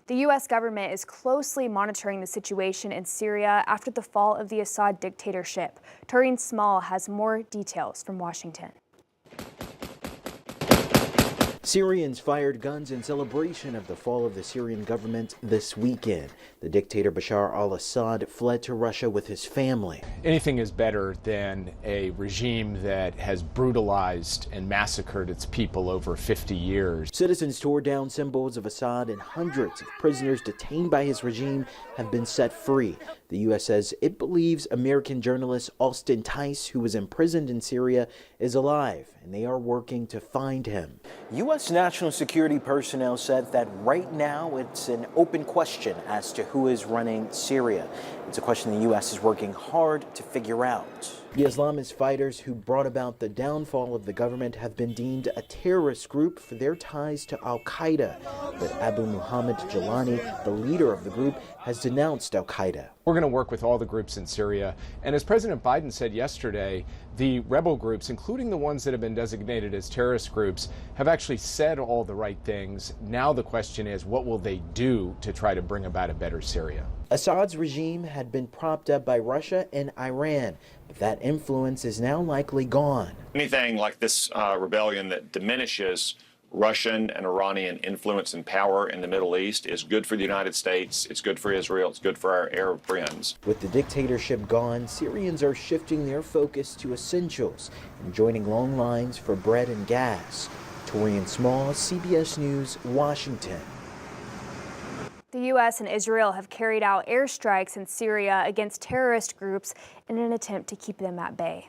The U.S. government is closely monitoring the situation in Syria after the fall of the Assad dictatorship. Tareen Small has more details from Washington. Syrians fired guns in celebration of the fall of the Syrian government this weekend. The dictator Bashar al-Assad fled to Russia with his family. Anything is better than a regime that has brutalized and massacred its people over 50 years. Citizens tore down symbols of Assad, and hundreds of prisoners detained by his regime have been set free. The U.S. says it believes American journalist Austin Tice, who was imprisoned in Syria, is alive, and they are working to find him. U.S. national security personnel said that right now it's an open question as to who is running Syria. It's a question the U.S. is working hard to figure out. The Islamist fighters who brought about the downfall of the government have been deemed a terrorist group for their ties to al-Qaeda. But Abu Muhammad Jalani, the leader of the group, has denounced al-Qaeda. We're going to work with all the groups in Syria. And as President Biden said yesterday, the rebel groups, including the ones that have been designated as terrorist groups, have actually said all the right things. Now the question is, what will they do to try to bring about a better Syria? Assad's regime had been propped up by Russia and Iran, but that influence is now likely gone. Anything like this rebellion that diminishes Russian and Iranian influence and power in the Middle East is good for the United States, it's good for Israel, it's good for our Arab friends. With the dictatorship gone, Syrians are shifting their focus to essentials and joining long lines for bread and gas. Tareen Small, CBS News, Washington. The U.S. and Israel have carried out airstrikes in Syria against terrorist groups in an attempt to keep them at bay.